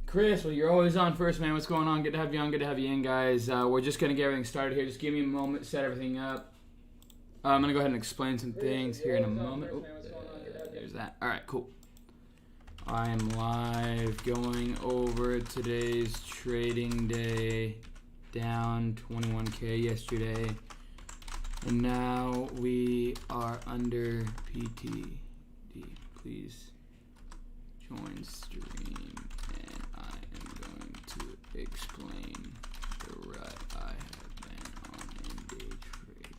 Chris, well, you're always on first, man. What's going on? Good to have you on. Good to have you in, guys. We're just going to get everything started here. Just give me a moment, set everything up. I'm going to go ahead and explain some things here in a moment. There's that. All right, cool. I am live going over today's trading day. Down 21K yesterday. And now we are under PTD. Please join stream. And I am going to explain the rut I have been on in day trade.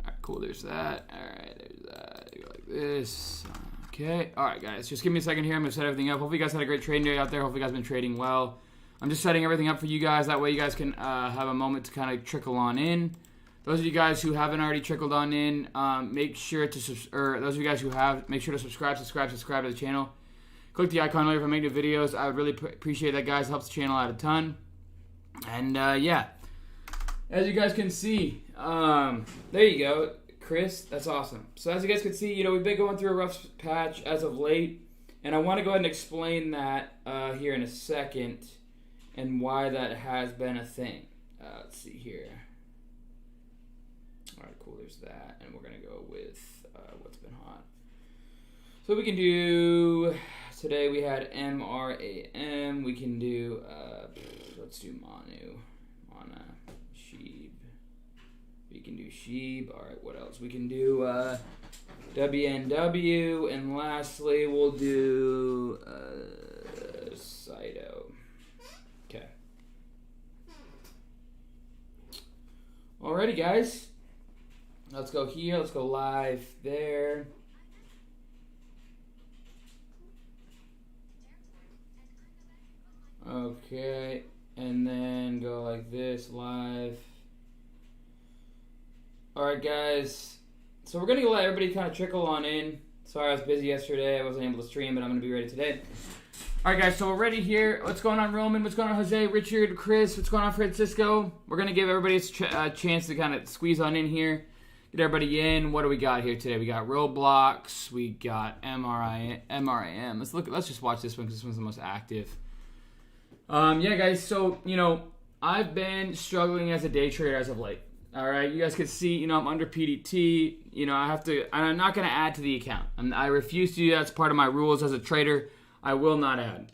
Alright, cool. There's that. Alright, there's that. Go like this. Okay. Alright, guys. Just give me a second here. I'm going to set everything up. Hopefully you guys had a great trading day out there. Hopefully you guys have been trading well. I'm just setting everything up for you guys. That way you guys can have a moment to kind of trickle on in. Those of you guys who haven't already trickled on in, make sure to, those of you guys who have, make sure to subscribe to the channel. Click the icon later if I make new videos. I would really appreciate that, guys. It helps the channel out a ton. And yeah, as you guys can see, there you go, Chris. That's awesome. So as you guys can see, we've been going through a rough patch as of late, and I want to go ahead and explain that here in a second and why that has been a thing. Let's see here. All right, cool, there's that. And we're going to go with what's been hot. So we can do, today we had MRAM. We can do, let's do Mana, Sheeb. We can do Sheeb. All right, what else? We can do WNW. And lastly, we'll do Cyto. Okay. Alrighty, guys. Let's go here. Let's go live there. Okay. And then go like this, live. Alright, guys. So we're going to let everybody kind of trickle on in. Sorry I was busy yesterday. I wasn't able to stream, but I'm going to be ready today. Alright, guys. So we're ready here. What's going on, Roman? What's going on, Jose, Richard, Chris? What's going on, Francisco? We're going to give everybody a chance to kind of squeeze on in here. Get everybody in. What do we got here today? We got Roblox. We got MRAM. Let's just watch this one because this one's the most active. Yeah, guys. So I've been struggling as a day trader as of late. All right, you guys can see. I'm under PDT. I'm not gonna add to the account. I refuse to do that. That's part of my rules as a trader. I will not add.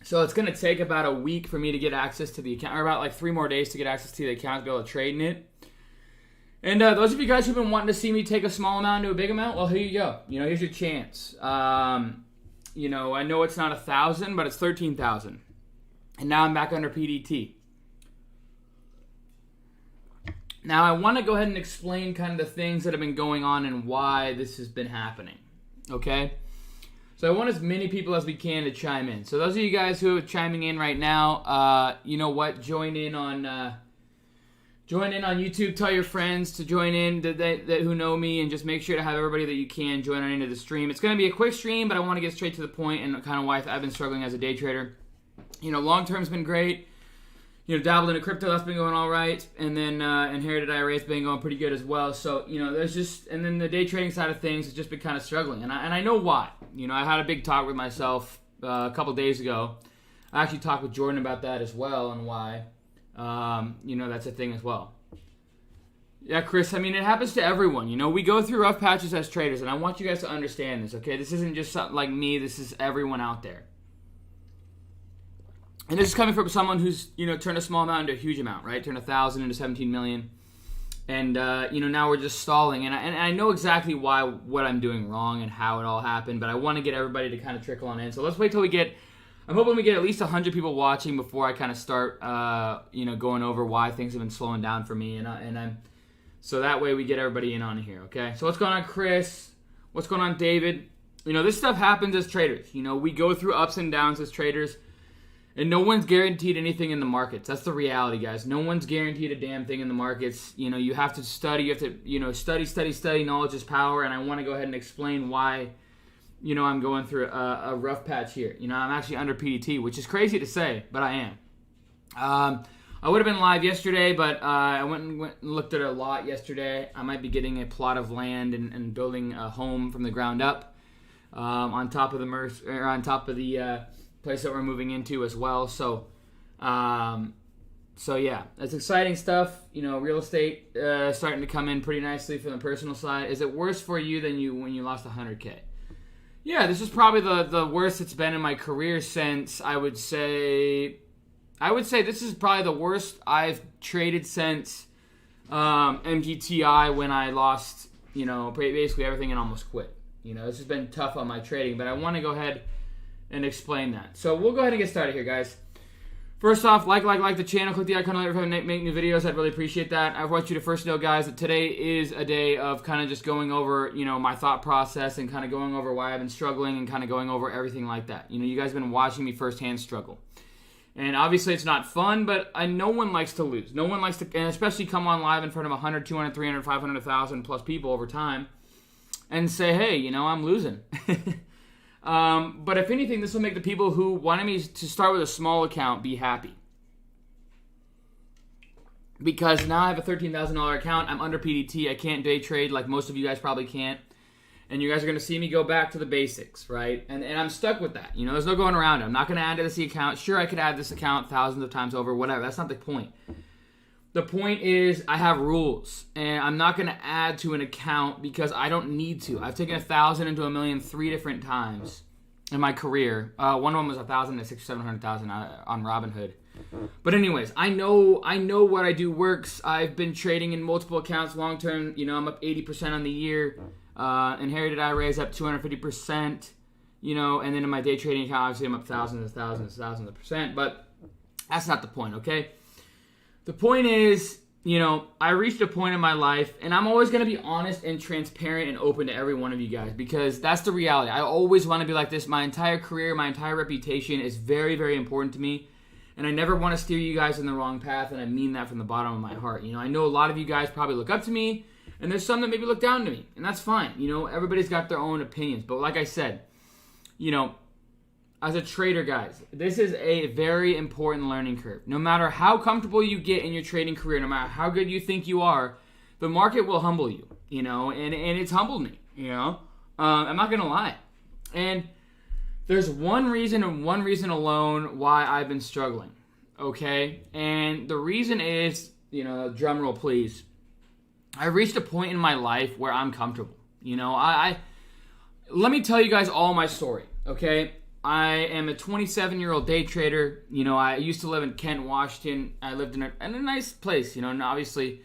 So it's going to take about a week for me to get access to the account, or about like 3 more days to get access to the account to be able to trade in it. And those of you guys who've been wanting to see me take a small amount into a big amount, well, here you go. Here's your chance. I know it's not 1,000, but it's 13,000. And now I'm back under PDT. Now I want to go ahead and explain kind of the things that have been going on and why this has been happening. Okay? So I want as many people as we can to chime in. So those of you guys who are chiming in right now, you know what? Join in on YouTube. Tell your friends to join in that who know me, and just make sure to have everybody that you can join on into the stream. It's going to be a quick stream, but I want to get straight to the point and kind of why I've been struggling as a day trader. Long term's been great. Dabbled into crypto, that's been going all right, and then inherited IRA's been going pretty good as well. So there's just, and then the day trading side of things has just been kind of struggling, and I know why. I had a big talk with myself a couple days ago. I actually talked with Jordan about that as well, and why. That's a thing as well. Yeah, Chris. It happens to everyone. We go through rough patches as traders, and I want you guys to understand this. Okay, this isn't just something like me. This is everyone out there. And this is coming from someone who's, turned a small amount into a huge amount, right? Turned 1,000 into 17 million. And, now we're just stalling. And I know exactly what I'm doing wrong and how it all happened, but I want to get everybody to kind of trickle on in. So let's wait till I'm hoping we get at least 100 people watching before I kind of start, going over why things have been slowing down for me. So that way we get everybody in on here, okay? So what's going on, Chris? What's going on, David? This stuff happens as traders. We go through ups and downs as traders. And no one's guaranteed anything in the markets. That's the reality, guys. No one's guaranteed a damn thing in the markets. You have to study. You have to, study. Knowledge is power. And I want to go ahead and explain why, I'm going through a rough patch here. I'm actually under PDT, which is crazy to say, but I am. I would have been live yesterday, but I went and looked at a lot yesterday. I might be getting a plot of land and building a home from the ground up on top of the place that we're moving into as well. So yeah, that's exciting stuff. Real estate starting to come in pretty nicely from the personal side. Is it worse for you than when you lost 100K? Yeah, this is probably the worst it's been in my career since I would say this is probably the worst I've traded since MGTI when I lost, basically everything and almost quit. This has been tough on my trading, but I want to go ahead and explain that. So we'll go ahead and get started here, guys. First off, like the channel, click the icon if I make new videos. I'd really appreciate that. I want you to first know, guys, that today is a day of kind of just going over, my thought process and kind of going over why I've been struggling and kind of going over everything like that. You guys have been watching me firsthand struggle. And obviously it's not fun, but no one likes to lose. No one likes to, and especially come on live in front of 100, 200, 300, 500, 1,000 plus people over time and say, hey, I'm losing. But if anything, this will make the people who wanted me to start with a small account be happy. Because now I have a $13,000 account. I'm under PDT. I can't day trade like most of you guys probably can't. And you guys are going to see me go back to the basics, right? And I'm stuck with that. There's no going around it. I'm not going to add to this account. Sure, I could add this account thousands of times over, whatever. That's not the point. The point is I have rules. And I'm not going to add to an account because I don't need to. I've taken 1,000 into 1,000,000 3 different times in my career. One of them was 1,000 to 600,000 or 700,000 on Robinhood. But anyways, I know what I do works. I've been trading in multiple accounts long term. I'm up 80% on the year. Inherited IRAs up 250%, and then in my day trading account, obviously I'm up thousands of percent, but that's not the point, okay? The point is, I reached a point in my life, and I'm always going to be honest and transparent and open to every one of you guys, because that's the reality. I always want to be like this. My entire career, my entire reputation is very, very important to me, and I never want to steer you guys in the wrong path, and I mean that from the bottom of my heart. I know a lot of you guys probably look up to me, and there's some that maybe look down to me, and that's fine. Everybody's got their own opinions. But like I said, as a trader, guys, this is a very important learning curve. No matter how comfortable you get in your trading career, no matter how good you think you are, the market will humble you, and it's humbled me, I'm not going to lie. And there's one reason and one reason alone why I've been struggling, okay? And the reason is, drum roll please, I reached a point in my life where I'm comfortable. Let me tell you guys all my story, okay? I am a 27-year-old day trader. I used to live in Kent, Washington. I lived in a nice place, and obviously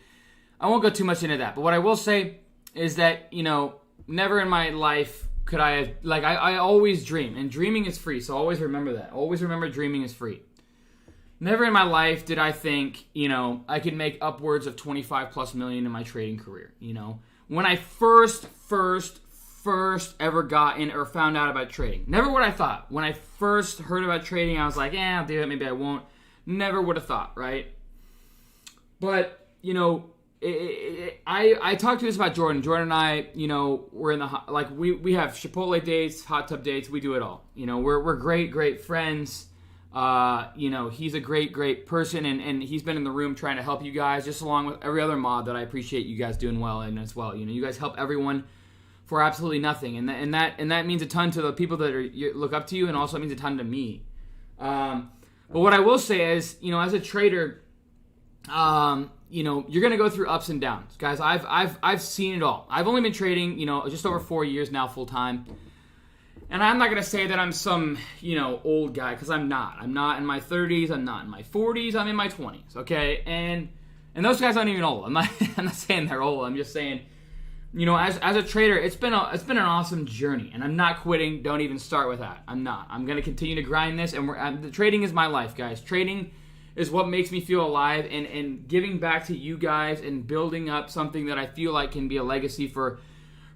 I won't go too much into that. But what I will say is that, never in my life could I have, I always dream, and dreaming is free, so always remember that. Always remember dreaming is free. Never in my life did I think, I could make upwards of 25 plus million in my trading career, When I first ever got in or found out about trading. Never what I thought. When I first heard about trading, I was like, I'll do it, maybe I won't. Never would have thought, right? But, I talked to this about Jordan. Jordan and I, we're in the, we have Chipotle dates, hot tub dates, we do it all. We're great friends. He's a great person, and he's been in the room trying to help you guys, just along with every other mod that I appreciate you guys doing well in as well. You guys help everyone for absolutely nothing, and that means a ton to the people that look up to you, and also it means a ton to me. But what I will say is, as a trader, you're gonna go through ups and downs, guys. I've seen it all. I've only been trading, just over 4 years now, full time. And I'm not going to say that I'm some, old guy, because I'm not. I'm not in my 30s. I'm not in my 40s. I'm in my 20s, okay? And those guys aren't even old. I'm not saying they're old. I'm just saying, as a trader, it's been an awesome journey. And I'm not quitting. Don't even start with that. I'm not. I'm going to continue to grind this. And the trading is my life, guys. Trading is what makes me feel alive. And giving back to you guys and building up something that I feel like can be a legacy for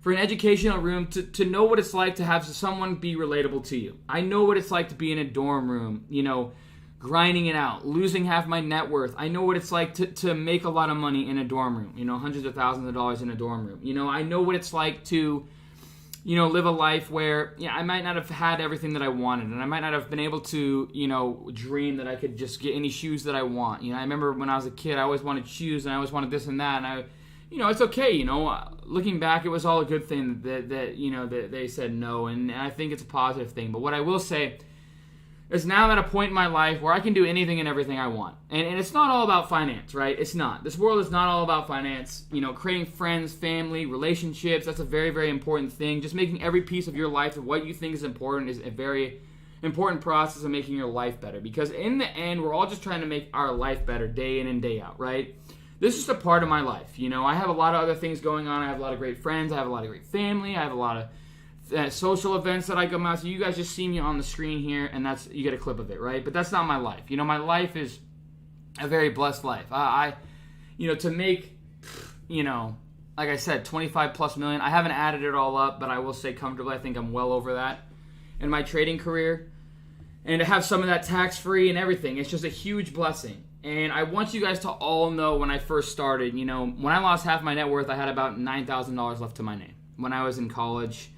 an educational room, to know what it's like to have someone be relatable to you. I know what it's like to be in a dorm room, grinding it out, losing half my net worth. I know what it's like to make a lot of money in a dorm room, hundreds of thousands of dollars in a dorm room. I know what it's like to live a life where, I might not have had everything that I wanted, and I might not have been able to, dream that I could just get any shoes that I want. I remember when I was a kid, I always wanted shoes, and I always wanted this and that, and it's okay, looking back, it was all a good thing that they said no, and I think it's a positive thing. But what I will say is now I'm at a point in my life where I can do anything and everything I want. And it's not all about finance, right? It's not. This world is not all about finance. Creating friends, family, relationships, that's a very, very important thing. Just making every piece of your life of what you think is important is a very important process of making your life better. Because in the end, we're all just trying to make our life better day in and day out, right? This is just a part of my life. I have a lot of other things going on. I have a lot of great friends. I have a lot of great family. I have a lot of social events that I come out. So you guys just see me on the screen here, and you get a clip of it, right? But that's not my life. My life is a very blessed life. To make, like I said, 25 plus million. I haven't added it all up, but I will say comfortably, I think I'm well over that in my trading career. And to have some of that tax-free and everything, it's just a huge blessing. And I want you guys to all know when I first started, when I lost half my net worth, I had about $9,000 left to my name when I was in college.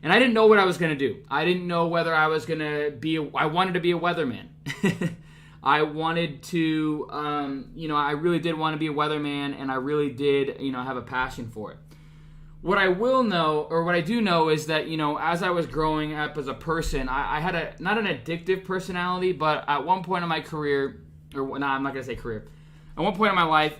And I didn't know what I was going to do. I didn't know whether I was going to I wanted to be a weatherman. I wanted to, I really did want to be a weatherman, and I really did, have a passion for it. What I will know, or what I do know, is that, as I was growing up as a person, I had not an addictive personality, but at one point in my career, I'm not going to say career. At one point in my life,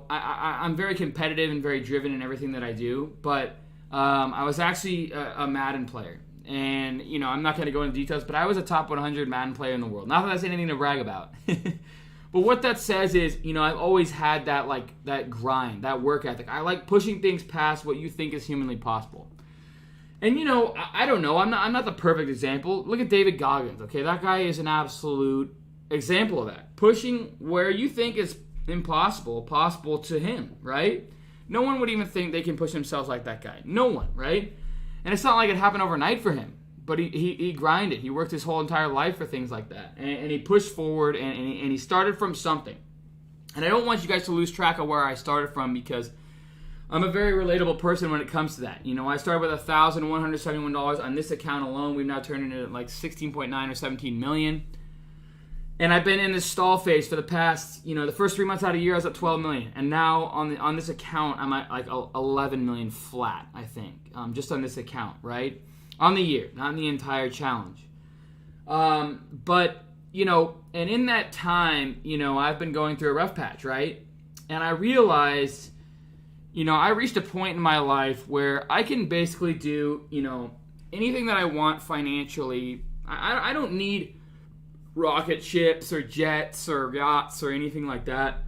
I'm very competitive and very driven in everything that I do, but I was actually a Madden player. And, I'm not going to go into details, but I was a top 100 Madden player in the world. Not that that's anything to brag about. But what that says is, I've always had that grind, that work ethic. I like pushing things past what you think is humanly possible. And, I don't know. I'm not the perfect example. Look at David Goggins, okay? That guy is an absolute example of that. Pushing where you think is impossible, possible to him, right? No one would even think they can push themselves like that guy. No one, right? And it's not like it happened overnight for him. But he grinded. He worked his whole entire life for things like that. And he pushed forward, and he started from something. And I don't want you guys to lose track of where I started from, because I'm a very relatable person when it comes to that. I started with $1,171 on this account alone. We've now turned it into like 16.9 or 17 million. And I've been in this stall phase for the past, the first 3 months out of the year, I was at 12 million. And now on this account, I'm at like 11 million flat, I think, just on this account, right? On the year, not in the entire challenge. But, and in that time, I've been going through a rough patch, right? And I realized, I reached a point in my life where I can basically do, anything that I want financially. I don't need rocket ships or jets or yachts or anything like that.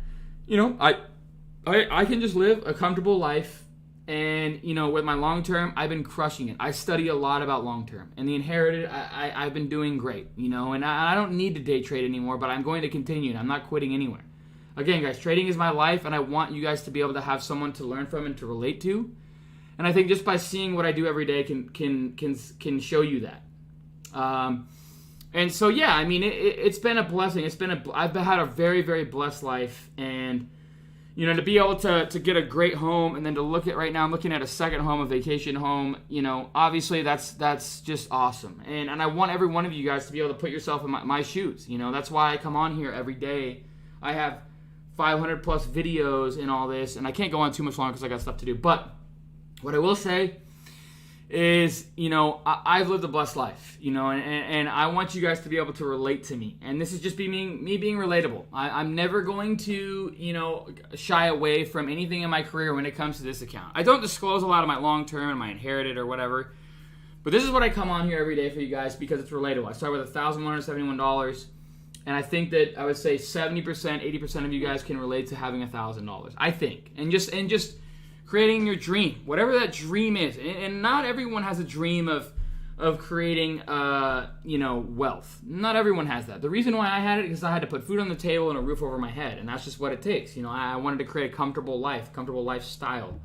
I can just live a comfortable life. And, with my long term, I've been crushing it. I study a lot about long term. And the inherited, I've been doing great, and I don't need to day trade anymore, but I'm going to continue, and I'm not quitting anywhere. Again, guys, trading is my life, and I want you guys to be able to have someone to learn from and to relate to. And I think just by seeing what I do every day can show you that. And so, yeah, I mean, it's been a blessing. I've had a very, very blessed life, and to be able to get a great home, and then to look at right now, I'm looking at a second home, a vacation home, obviously that's just awesome. And I want every one of you guys to be able to put yourself in my shoes. That's why I come on here every day. I have 500 plus videos and all this, and I can't go on too much longer because I got stuff to do. But what I will say is, I've lived a blessed life, and I want you guys to be able to relate to me. And this is just me being relatable. I'm never going to, shy away from anything in my career when it comes to this account. I don't disclose a lot of my long-term and my inherited or whatever, but this is what I come on here every day for you guys because it's relatable. I start with $1,171, and I think that I would say 70%, 80% of you guys can relate to having $1,000, I think. And just creating your dream, whatever that dream is. And not everyone has a dream of creating, wealth. Not everyone has that. The reason why I had it is because I had to put food on the table and a roof over my head, and that's just what it takes. I wanted to create a comfortable life, comfortable lifestyle.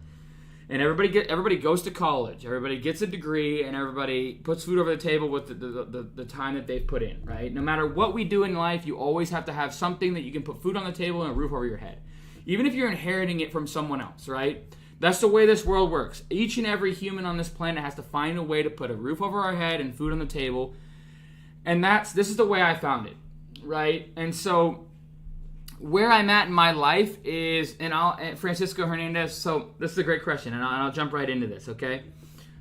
And everybody goes to college, everybody gets a degree, and everybody puts food over the table with the time that they've put in, right? No matter what we do in life, you always have to have something that you can put food on the table and a roof over your head. Even if you're inheriting it from someone else, right? That's the way this world works. Each and every human on this planet has to find a way to put a roof over our head and food on the table. And this is the way I found it, right? And so where I'm at in my life is, and Francisco Hernandez, so this is a great question, and I'll jump right into this, okay?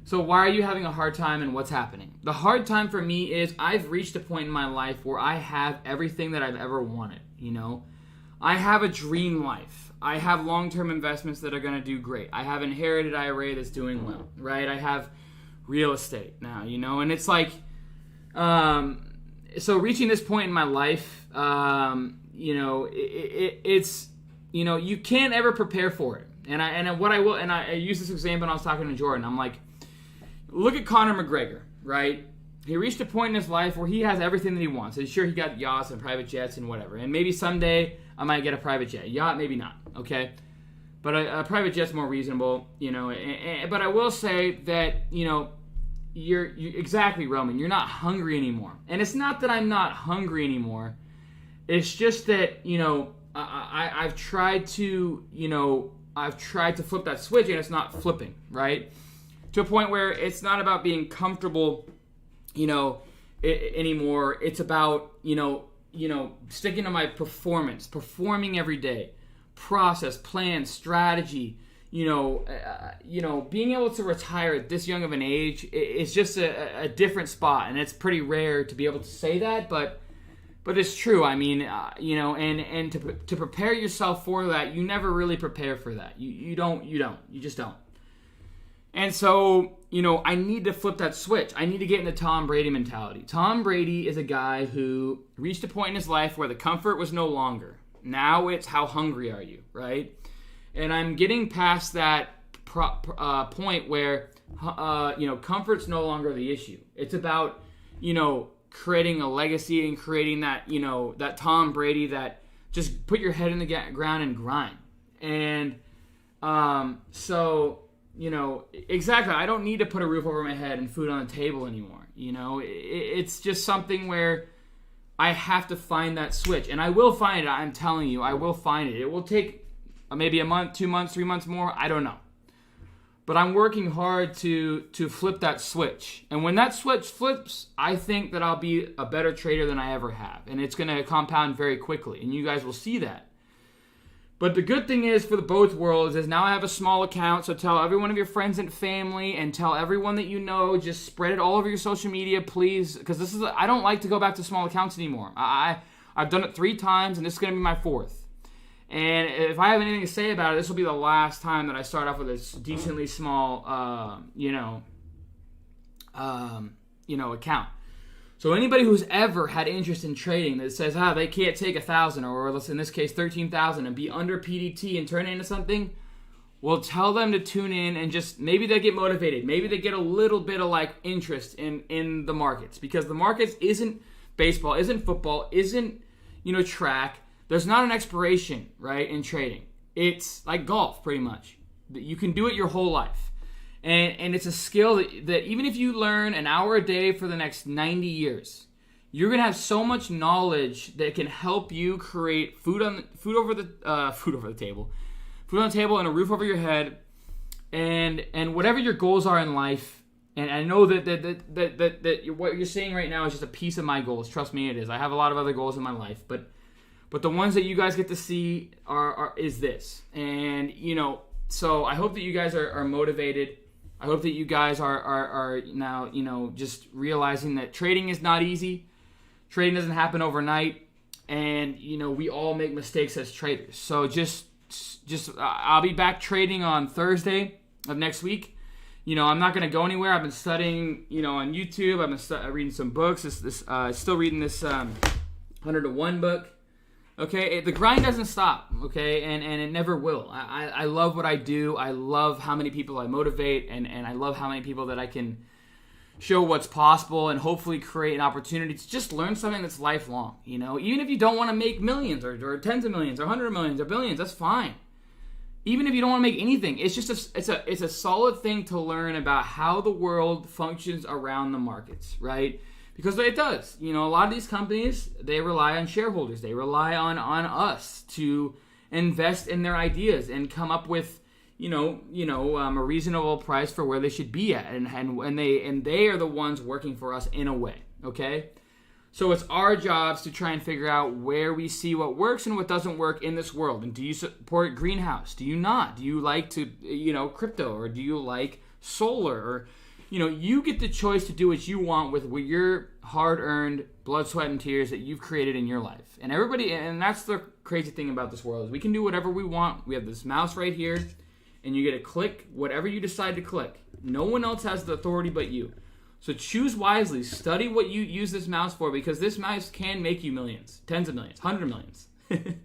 So why are you having a hard time and what's happening? The hard time for me is I've reached a point in my life where I have everything that I've ever wanted, you know? I have a dream life. I have long-term investments that are going to do great. I have inherited IRA that's doing well, right? I have real estate now, you know? And it's like, so reaching this point in my life, you know, it's, you know, you can't ever prepare for it. And I use this example when I was talking to Jordan. I'm like, look at Conor McGregor, right? He reached a point in his life where he has everything that he wants. And sure, he got yachts and private jets and whatever. And maybe someday I might get a private jet. Yacht, maybe not, okay? But a private jet's more reasonable, you know. But I will say that, you know, you're exactly, Roman, you're not hungry anymore. And it's not that I'm not hungry anymore. It's just that, you know, I've tried to flip that switch and it's not flipping, right? To a point where it's not about being comfortable, you know, anymore. It's about, you know, sticking to my performing every day, process, plan, strategy. You know, being able to retire at this young of an age is just a different spot, and it's pretty rare to be able to say that, but it's true. I mean, you know, and to prepare yourself for that, you never really prepare for that. You just don't. And so, you know, I need to flip that switch. I need to get into Tom Brady mentality. Tom Brady is a guy who reached a point in his life where the comfort was no longer. Now it's how hungry are you, right? And I'm getting past that point where, you know, comfort's no longer the issue. It's about, you know, creating a legacy and creating that, you know, that Tom Brady that just put your head in the ground and grind. And so, you know, exactly, I don't need to put a roof over my head and food on the table anymore. You know, it's just something where I have to find that switch. And I will find it. I'm telling you, I will find it. It will take maybe a month, 2 months, 3 months more. I don't know. But I'm working hard to flip that switch. And when that switch flips, I think that I'll be a better trader than I ever have. And it's going to compound very quickly. And you guys will see that. But the good thing is for the both worlds is now I have a small account. So tell every one of your friends and family and tell everyone that you know. Just spread it all over your social media, please. Because I don't like to go back to small accounts anymore. I've done it 3 times and this is going to be my 4th. And if I have anything to say about it, this will be the last time that I start off with a decently small, you know, account. So anybody who's ever had interest in trading that says, they can't take 1,000 or in this case 13,000 and be under PDT and turn it into something, well, tell them to tune in and just maybe they get motivated. Maybe they get a little bit of like interest in the markets, because the markets isn't baseball, isn't football, isn't, you know, track. There's not an expiration, right, in trading. It's like golf, pretty much. You can do it your whole life. And it's a skill that even if you learn an hour a day for the next 90 years, you're going to have so much knowledge that can help you create food over the table and a roof over your head, and whatever your goals are in life. And I know that what you're seeing right now is just a piece of my goals. Trust me, it is. I have a lot of other goals in my life, but the ones that you guys get to see is this. And, you know, so I hope that you guys are motivated. I hope that you guys are now, you know, just realizing that trading is not easy. Trading doesn't happen overnight. And, you know, we all make mistakes as traders. So just I'll be back trading on Thursday of next week. You know, I'm not going to go anywhere. I've been studying, you know, on YouTube. I've been reading some books. Still reading this 100 to 1 book. Okay, the grind doesn't stop, okay, and it never will. I love what I do. I love how many people I motivate, and I love how many people that I can show what's possible and hopefully create an opportunity to just learn something that's lifelong, you know. Even if you don't want to make millions or tens of millions or 100 millions or billions, that's fine. Even if you don't want to make anything, it's just it's a solid thing to learn about how the world functions around the markets, right? Because it does. You know, a lot of these companies, they rely on shareholders. They rely on us to invest in their ideas and come up with, a reasonable price for where they should be at, and they are the ones working for us in a way, okay? So it's our jobs to try and figure out where we see what works and what doesn't work in this world. And do you support greenhouse? Do you not? Do you like to, crypto, or do you like solar? Or, you get the choice to do what you want with your hard-earned blood, sweat, and tears that you've created in your life. And that's the crazy thing about this world, is we can do whatever we want. We have this mouse right here, and you get to click whatever you decide to click. No one else has the authority but you. So choose wisely. Study what you use this mouse for, because this mouse can make you millions, tens of millions, hundreds of millions. It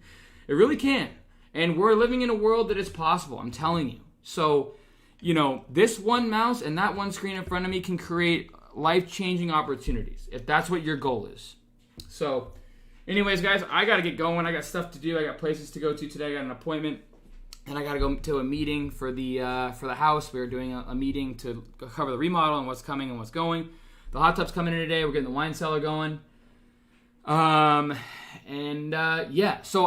really can. And we're living in a world that is possible, I'm telling you. So, this one mouse and that one screen in front of me can create life-changing opportunities, if that's what your goal is. So, anyways, guys, I got to get going. I got stuff to do. I got places to go to today. I got an appointment. And I got to go to a meeting for the house. We were doing a meeting to cover the remodel and what's coming and what's going. The hot tub's coming in today. We're getting the wine cellar going. So I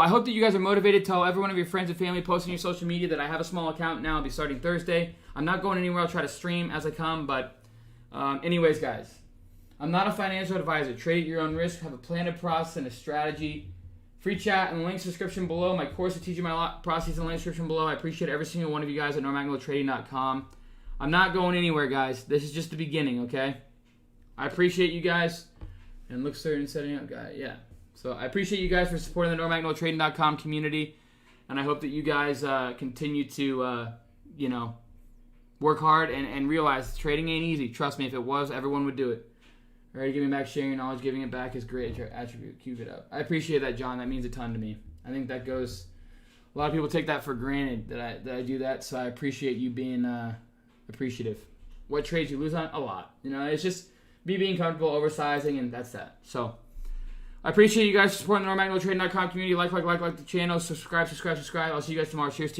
hope that you guys are motivated. Tell every one of your friends and family, post on your social media that I have a small account now. I'll be starting Thursday. I'm not going anywhere. I'll try to stream as I come. But anyways, guys, I'm not a financial advisor. Trade at your own risk. Have a planned process and a strategy. Free chat and link description below. My course to teaching my process and link description below. I appreciate every single one of you guys at NorMagnetTrading.com. I'm not going anywhere, guys. This is just the beginning, okay? I appreciate you guys. And looks certain setting up, guy. Yeah. So I appreciate you guys for supporting the NorMagnetTrading.com community. And I hope that you guys continue to, work hard and realize trading ain't easy. Trust me, if it was, everyone would do it. Already giving back, sharing your knowledge, giving it back is great attribute. Keep it up. I appreciate that, John. That means a ton to me. I think that goes. A lot of people take that for granted that I do that. So I appreciate you being appreciative. What trades you lose on? A lot. It's just me being comfortable, oversizing, and that's that. So I appreciate you guys supporting the NorMagnetTrading.com community. Like the channel. Subscribe. I'll see you guys tomorrow. Cheers to you.